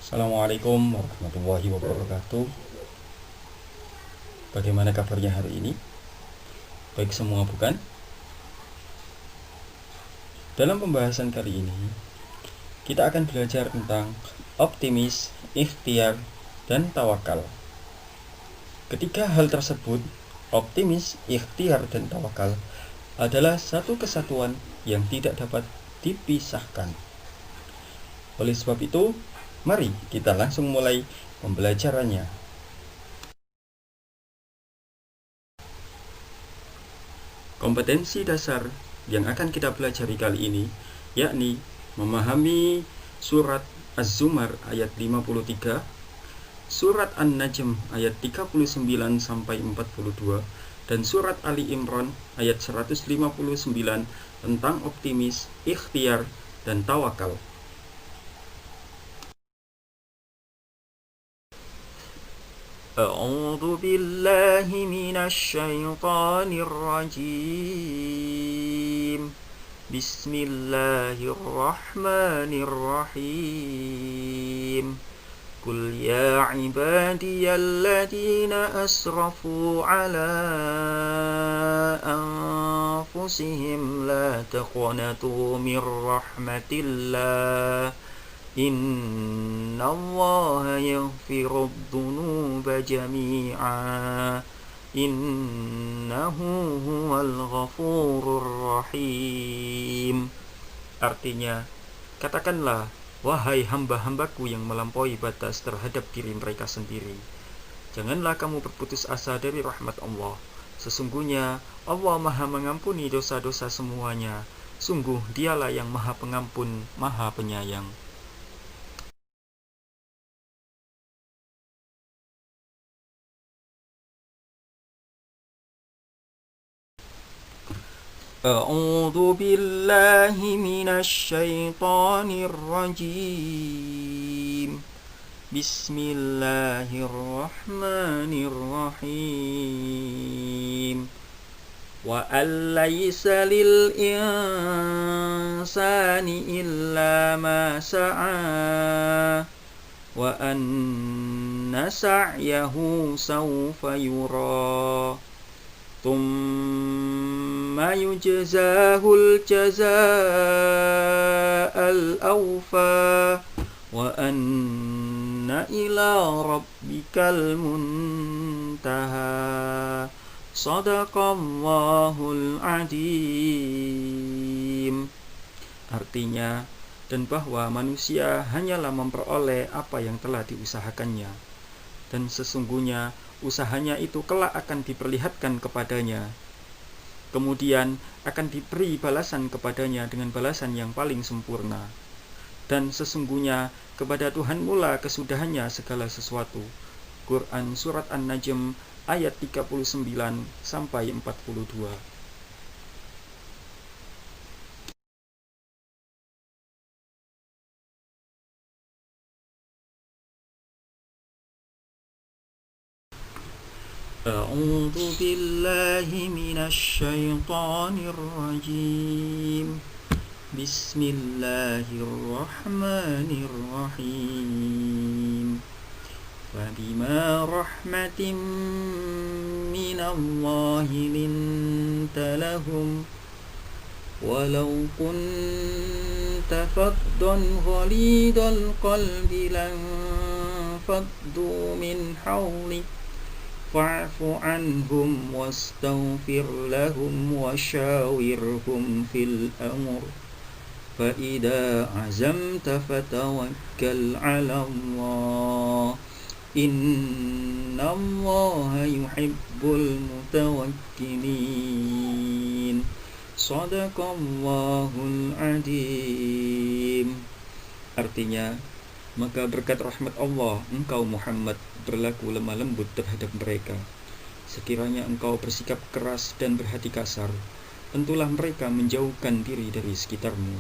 Assalamualaikum warahmatullahi wabarakatuh. Bagaimana kabarnya hari ini? Baik semua bukan? Dalam pembahasan kali ini kita akan belajar tentang optimis, ikhtiar, dan tawakal. Ketiga hal tersebut, optimis, ikhtiar, dan tawakal, adalah satu kesatuan yang tidak dapat dipisahkan. Oleh sebab itu, mari kita langsung mulai pembelajarannya. Kompetensi dasar yang akan kita pelajari kali ini yakni memahami surat Az-Zumar ayat 53, surat An-Najm ayat 39 sampai 42, dan surat Ali Imran ayat 159 tentang optimis, ikhtiar, dan tawakal. أعوذ بالله من الشيطان الرجيم بسم الله الرحمن الرحيم قل يا عبادي الذين أسرفوا على أنفسهم لا تقنطوا من رحمة الله إن الله يغفر الذنوب جميعا إنه هو الغفور الرحيم. Artinya, katakanlah, wahai hamba-hambaku yang melampaui batas terhadap diri mereka sendiri, janganlah kamu berputus asa dari rahmat Allah. Sesungguhnya Allah maha mengampuni dosa-dosa semuanya. Sungguh dialah yang maha pengampun, maha penyayang. أعوذ بالله من الشيطان الرجيم بسم الله الرحمن الرحيم وأن ليس للإنسان إلا ما سعى وأن سعيه سوف يرى ثم يجزاه الجزاء الأوفى وأن إلى ربك المنتهى صدق الله العظيم. Artinya, dan bahwa manusia hanyalah memperoleh apa yang telah diusahakannya, dan sesungguhnya usahanya itu kelak akan diperlihatkan kepadanya. Kemudian akan diberi balasan kepadanya dengan balasan yang paling sempurna. Dan sesungguhnya kepada Tuhan mula kesudahannya segala sesuatu. Quran Surat An-Najm ayat 39 sampai 42. أعوذ بالله من الشيطان الرجيم بسم الله الرحمن الرحيم فبما رحمة من الله لنت لهم ولو كنت فظا غليظ القلب لانفضوا من حولك فاعف عنهم واستغفر لهم وشاورهم في الأمر فإذا عزمت فتوكل على الله إن الله يحب المتوكلين صدق الله العظيم. Artinya, maka berkat rahmat Allah, engkau Muhammad berlaku lemah lembut terhadap mereka. Sekiranya engkau bersikap keras dan berhati kasar, tentulah mereka menjauhkan diri dari sekitarmu.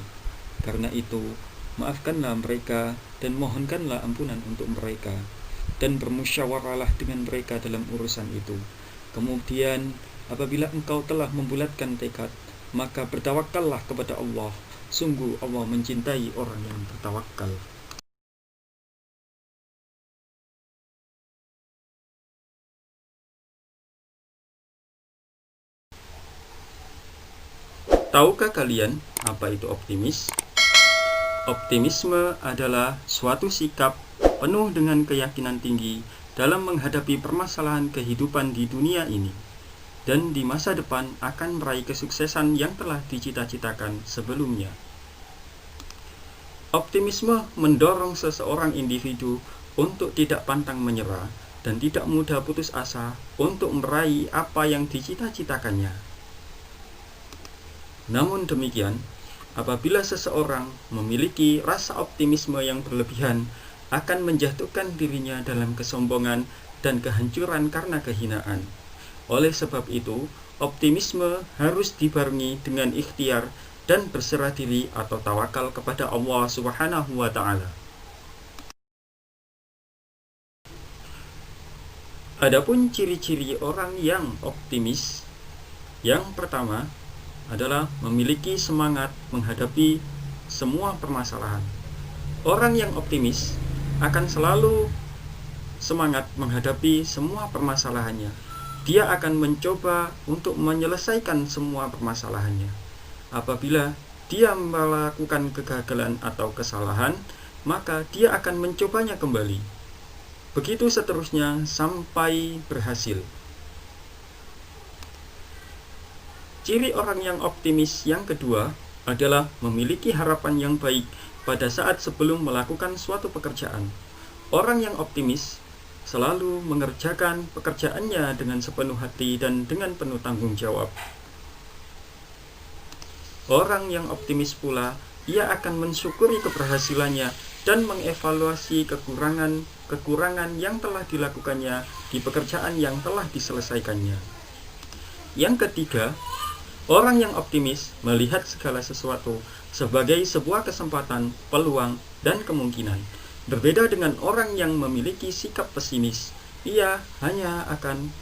Karena itu, maafkanlah mereka dan mohonkanlah ampunan untuk mereka, dan bermusyawarahlah dengan mereka dalam urusan itu. Kemudian, apabila engkau telah membulatkan tekad, maka bertawakallah kepada Allah. Sungguh Allah mencintai orang yang bertawakal. Tahukah kalian apa itu optimis? Optimisme adalah suatu sikap penuh dengan keyakinan tinggi dalam menghadapi permasalahan kehidupan di dunia ini dan di masa depan akan meraih kesuksesan yang telah dicita-citakan sebelumnya. Optimisme mendorong seseorang individu untuk tidak pantang menyerah dan tidak mudah putus asa untuk meraih apa yang dicita-citakannya. Namun demikian, apabila seseorang memiliki rasa optimisme yang berlebihan, akan menjatuhkan dirinya dalam kesombongan dan kehancuran karena kehinaan. Oleh sebab itu, optimisme harus dibarengi dengan ikhtiar dan berserah diri atau tawakal kepada Allah Subhanahu wa Ta'ala. Adapun ciri-ciri orang yang optimis, yang pertama adalah memiliki semangat menghadapi semua permasalahan. Orang yang optimis akan selalu semangat menghadapi semua permasalahannya. Dia akan mencoba untuk menyelesaikan semua permasalahannya. Apabila dia melakukan kegagalan atau kesalahan, maka dia akan mencobanya kembali. Begitu seterusnya sampai berhasil. Ciri orang yang optimis yang kedua adalah memiliki harapan yang baik pada saat sebelum melakukan suatu pekerjaan. Orang yang optimis selalu mengerjakan pekerjaannya dengan sepenuh hati dan dengan penuh tanggung jawab. Orang yang optimis pula, ia akan mensyukuri keberhasilannya dan mengevaluasi kekurangan yang telah dilakukannya di pekerjaan yang telah diselesaikannya. Yang ketiga, orang yang optimis melihat segala sesuatu sebagai sebuah kesempatan, peluang, dan kemungkinan. Berbeda dengan orang yang memiliki sikap pesimis, ia hanya akan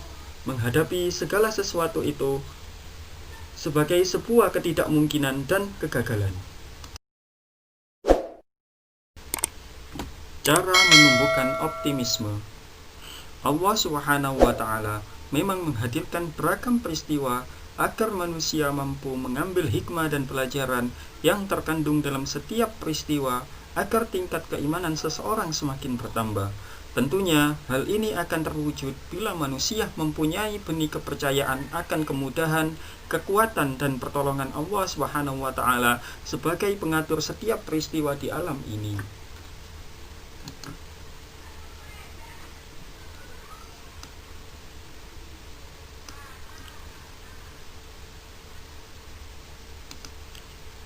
menghadapi segala sesuatu itu sebagai sebuah ketidakmungkinan dan kegagalan. Cara menumbuhkan optimisme. Allah Subhanahu wa Ta'ala memang menghadirkan beragam peristiwa agar manusia mampu mengambil hikmah dan pelajaran yang terkandung dalam setiap peristiwa agar tingkat keimanan seseorang semakin bertambah. Tentunya hal ini akan terwujud bila manusia mempunyai benih kepercayaan akan kemudahan, kekuatan dan pertolongan Allah Subhanahu wa Ta'ala sebagai pengatur setiap peristiwa di alam ini.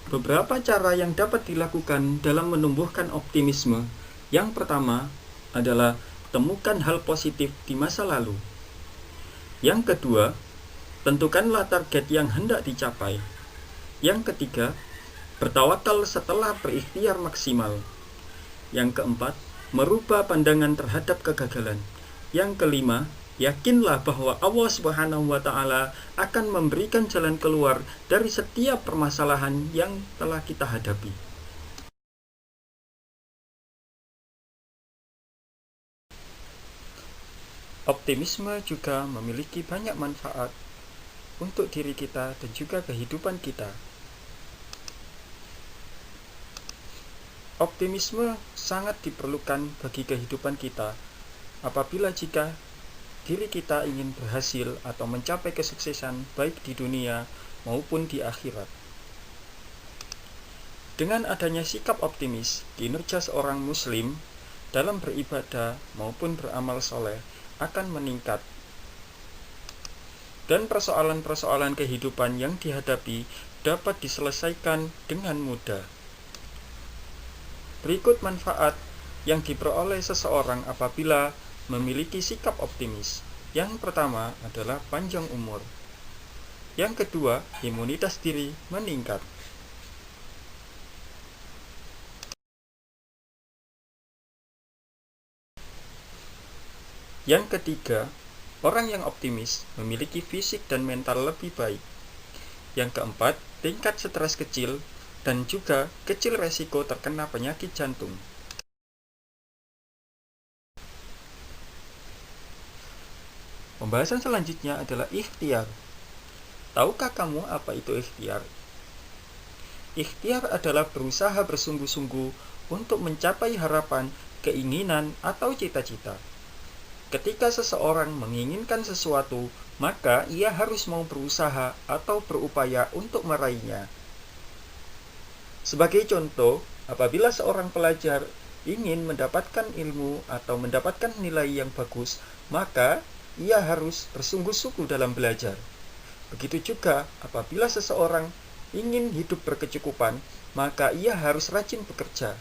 Beberapa cara yang dapat dilakukan dalam menumbuhkan optimisme. Yang pertama adalah temukan hal positif di masa lalu. Yang kedua, tentukanlah target yang hendak dicapai. Yang ketiga, bertawakal setelah berikhtiar maksimal. Yang keempat, merubah pandangan terhadap kegagalan. Yang kelima, yakinlah bahwa Allah Subhanahu wa Ta'ala akan memberikan jalan keluar dari setiap permasalahan yang telah kita hadapi. Optimisme juga memiliki banyak manfaat untuk diri kita dan juga kehidupan kita. Optimisme sangat diperlukan bagi kehidupan kita apabila jika diri kita ingin berhasil atau mencapai kesuksesan baik di dunia maupun di akhirat. Dengan adanya sikap optimis, kinerja seorang muslim dalam beribadah maupun beramal soleh akan meningkat. Dan persoalan-persoalan kehidupan yang dihadapi dapat diselesaikan dengan mudah. Berikut manfaat yang diperoleh seseorang apabila memiliki sikap optimis. Yang pertama adalah panjang umur. Yang kedua, imunitas diri meningkat. Yang ketiga, orang yang optimis memiliki fisik dan mental lebih baik. Yang keempat, tingkat stres kecil dan juga kecil resiko terkena penyakit jantung. Pembahasan selanjutnya adalah ikhtiar. Tahukah kamu apa itu ikhtiar? Ikhtiar adalah berusaha bersungguh-sungguh untuk mencapai harapan, keinginan, atau cita-cita. Ketika seseorang menginginkan sesuatu, maka ia harus mau berusaha atau berupaya untuk meraihnya. Sebagai contoh, apabila seorang pelajar ingin mendapatkan ilmu atau mendapatkan nilai yang bagus, maka ia harus bersungguh-sungguh dalam belajar. Begitu juga apabila seseorang ingin hidup berkecukupan, maka ia harus rajin bekerja.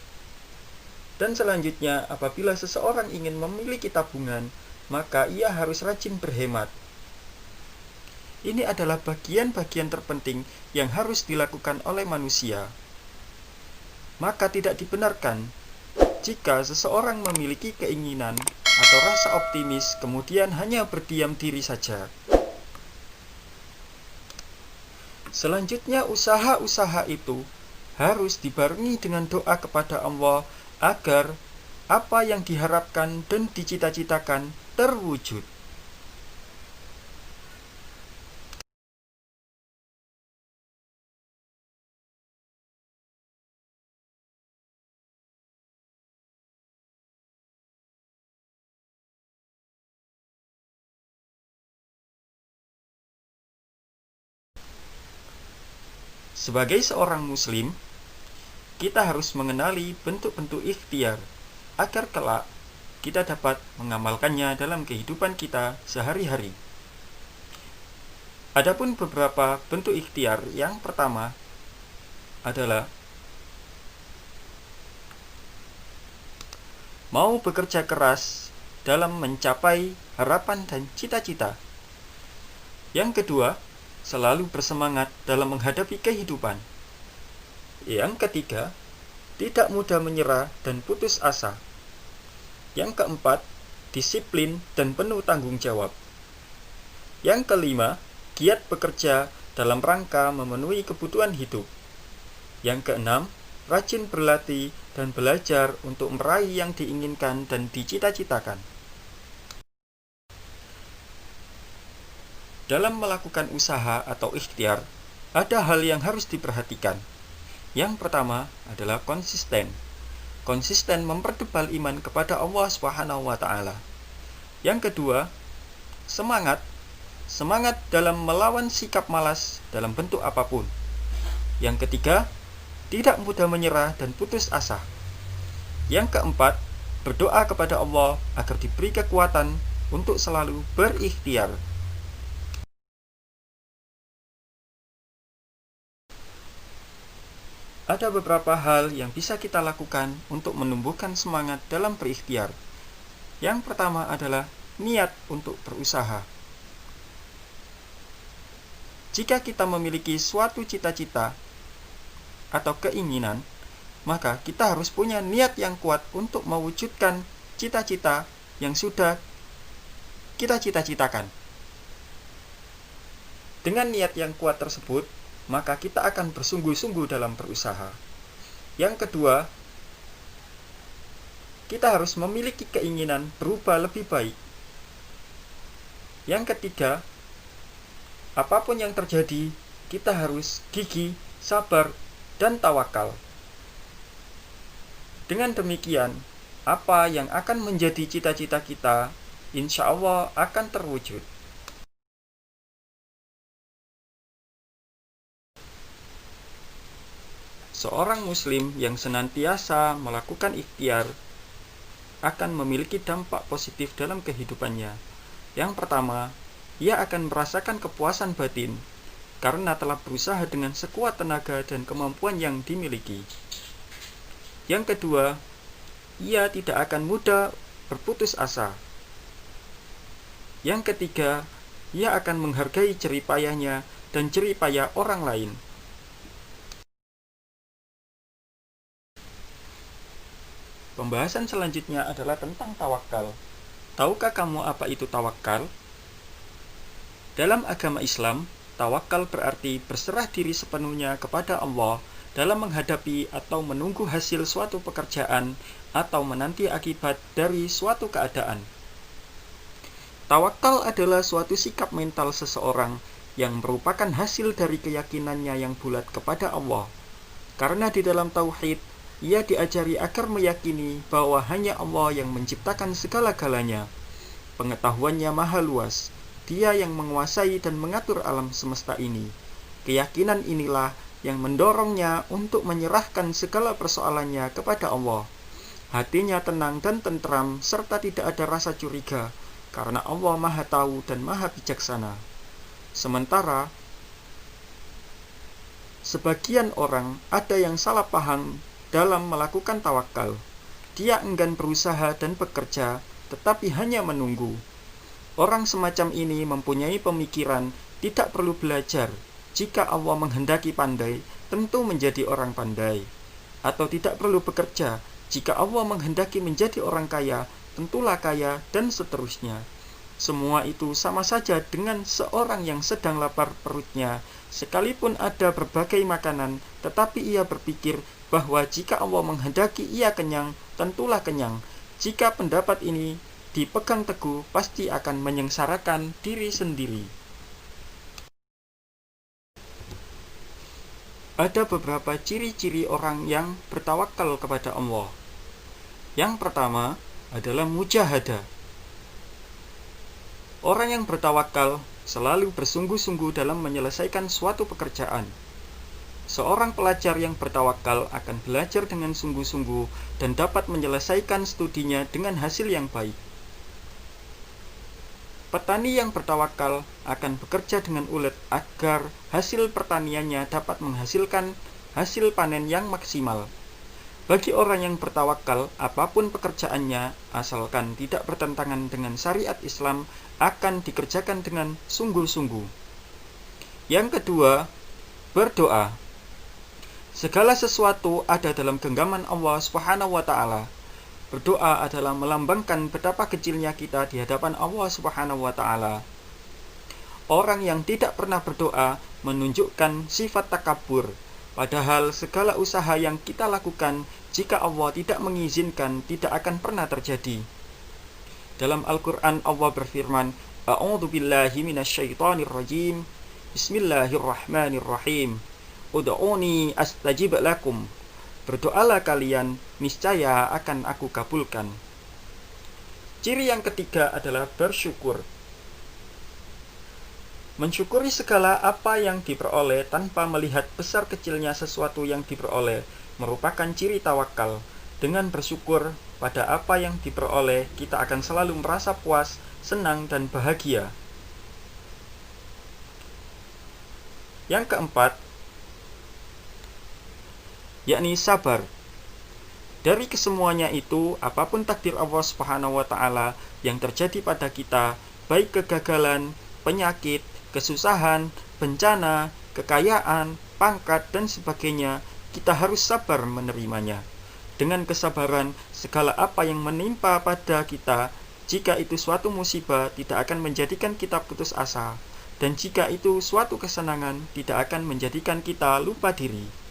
Dan selanjutnya, apabila seseorang ingin memiliki tabungan, maka ia harus rajin berhemat. Ini adalah bagian-bagian terpenting yang harus dilakukan oleh manusia. Maka tidak dibenarkan jika seseorang memiliki keinginan atau rasa optimis kemudian hanya berdiam diri saja. Selanjutnya, usaha-usaha itu harus dibarengi dengan doa kepada Allah agar apa yang diharapkan dan dicita-citakan terwujud. Sebagai seorang muslim, kita harus mengenali bentuk-bentuk ikhtiar agar kelak kita dapat mengamalkannya dalam kehidupan kita sehari-hari. Adapun beberapa bentuk ikhtiar, yang pertama adalah mau bekerja keras dalam mencapai harapan dan cita-cita. Yang kedua, selalu bersemangat dalam menghadapi kehidupan. Yang ketiga, tidak mudah menyerah dan putus asa. Yang keempat, disiplin dan penuh tanggung jawab. Yang kelima, giat bekerja dalam rangka memenuhi kebutuhan hidup. Yang keenam, rajin berlatih dan belajar untuk meraih yang diinginkan dan dicita-citakan. Dalam melakukan usaha atau ikhtiar, ada hal yang harus diperhatikan. Yang pertama adalah konsisten. Konsisten mempertebal iman kepada Allah Subhanahu wa taala. Yang kedua, semangat. Semangat dalam melawan sikap malas dalam bentuk apapun. Yang ketiga, tidak mudah menyerah dan putus asa. Yang keempat, berdoa kepada Allah agar diberi kekuatan untuk selalu berikhtiar. Ada beberapa hal yang bisa kita lakukan untuk menumbuhkan semangat dalam berikhtiar. Yang pertama adalah niat untuk berusaha. Jika kita memiliki suatu cita-cita atau keinginan, maka kita harus punya niat yang kuat untuk mewujudkan cita-cita yang sudah kita cita-citakan. Dengan niat yang kuat tersebut, maka kita akan bersungguh-sungguh dalam berusaha. Yang kedua, kita harus memiliki keinginan berubah lebih baik. Yang ketiga, apapun yang terjadi, kita harus gigih, sabar, dan tawakal. Dengan demikian, apa yang akan menjadi cita-cita kita, insya Allah akan terwujud. Seorang muslim yang senantiasa melakukan ikhtiar akan memiliki dampak positif dalam kehidupannya. Yang pertama, ia akan merasakan kepuasan batin karena telah berusaha dengan sekuat tenaga dan kemampuan yang dimiliki. Yang kedua, ia tidak akan mudah berputus asa. Yang ketiga, ia akan menghargai jerih payahnya dan jerih payah orang lain. Pembahasan selanjutnya adalah tentang tawakal. Tahukah kamu apa itu tawakal? Dalam agama Islam, tawakal berarti berserah diri sepenuhnya kepada Allah dalam menghadapi atau menunggu hasil suatu pekerjaan atau menanti akibat dari suatu keadaan. Tawakal adalah suatu sikap mental seseorang yang merupakan hasil dari keyakinannya yang bulat kepada Allah. Karena di dalam tauhid, ia diajari agar meyakini bahwa hanya Allah yang menciptakan segala-galanya. Pengetahuannya maha luas. Dia yang menguasai dan mengatur alam semesta ini. Keyakinan inilah yang mendorongnya untuk menyerahkan segala persoalannya kepada Allah. Hatinya tenang dan tentram serta tidak ada rasa curiga, karena Allah maha tahu dan maha bijaksana. Sementara sebagian orang ada yang salah paham dalam melakukan tawakal. Dia enggan berusaha dan bekerja, tetapi hanya menunggu. Orang semacam ini mempunyai pemikiran tidak perlu belajar. Jika Allah menghendaki pandai, tentu menjadi orang pandai. Atau tidak perlu bekerja. Jika Allah menghendaki menjadi orang kaya, tentulah kaya, dan seterusnya. Semua itu sama saja dengan seorang yang sedang lapar perutnya, sekalipun ada berbagai makanan, tetapi ia berpikir bahwa jika Allah menghendaki ia kenyang, tentulah kenyang. Jika pendapat ini dipegang teguh, pasti akan menyengsarakan diri sendiri. Ada beberapa ciri-ciri orang yang bertawakal kepada Allah. Yang pertama adalah mujahadah. Orang yang bertawakal selalu bersungguh-sungguh dalam menyelesaikan suatu pekerjaan. Seorang pelajar yang bertawakal akan belajar dengan sungguh-sungguh dan dapat menyelesaikan studinya dengan hasil yang baik. Petani yang bertawakal akan bekerja dengan ulet agar hasil pertaniannya dapat menghasilkan hasil panen yang maksimal. Bagi orang yang bertawakal, apapun pekerjaannya, asalkan tidak bertentangan dengan syariat Islam, akan dikerjakan dengan sungguh-sungguh. Yang kedua, berdoa. Segala sesuatu ada dalam genggaman Allah Subhanahu wa Ta'ala. Berdoa adalah melambangkan betapa kecilnya kita di hadapan Allah Subhanahu wa Ta'ala. Orang yang tidak pernah berdoa menunjukkan sifat takabur. Padahal segala usaha yang kita lakukan, jika Allah tidak mengizinkan, tidak akan pernah terjadi. Dalam Al-Quran Allah berfirman, A'udzu billahi minasyaitonir rajim. Bismillahirrahmanirrahim. Ud'uni astajib lakum. Berdoalah kalian, niscaya akan aku kabulkan. Ciri yang ketiga adalah bersyukur. Mensyukuri segala apa yang diperoleh tanpa melihat besar kecilnya sesuatu yang diperoleh merupakan ciri tawakal. Dengan bersyukur pada apa yang diperoleh, kita akan selalu merasa puas, senang, dan bahagia. Yang keempat, yakni sabar. Dari kesemuanya itu, apapun takdir Allah Subhanahu wa Ta'ala yang terjadi pada kita, baik kegagalan, penyakit, kesusahan, bencana, kekayaan, pangkat, dan sebagainya, kita harus sabar menerimanya. Dengan kesabaran, segala apa yang menimpa pada kita, jika itu suatu musibah, tidak akan menjadikan kita putus asa, dan jika itu suatu kesenangan, tidak akan menjadikan kita lupa diri.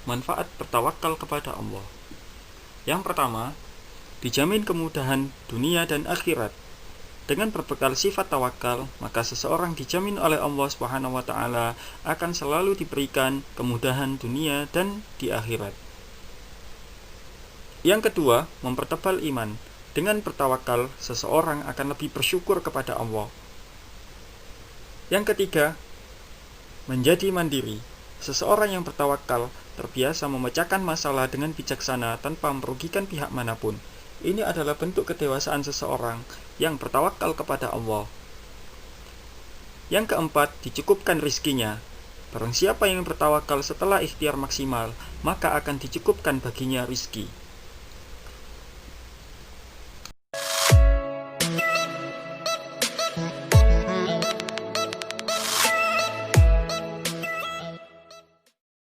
Manfaat bertawakal kepada Allah. Yang pertama, dijamin kemudahan dunia dan akhirat. Dengan berbekal sifat tawakal, maka seseorang dijamin oleh Allah Subhanahu wa Ta'ala akan selalu diberikan kemudahan dunia dan di akhirat. Yang kedua, mempertebal iman. Dengan bertawakal, seseorang akan lebih bersyukur kepada Allah. Yang ketiga, menjadi mandiri. Seseorang yang bertawakal terbiasa memecahkan masalah dengan bijaksana tanpa merugikan pihak manapun. Ini adalah bentuk kedewasaan seseorang yang bertawakal kepada Allah. Yang keempat, dicukupkan rizkinya. Barang siapa yang bertawakal setelah ikhtiar maksimal, maka akan dicukupkan baginya rizki.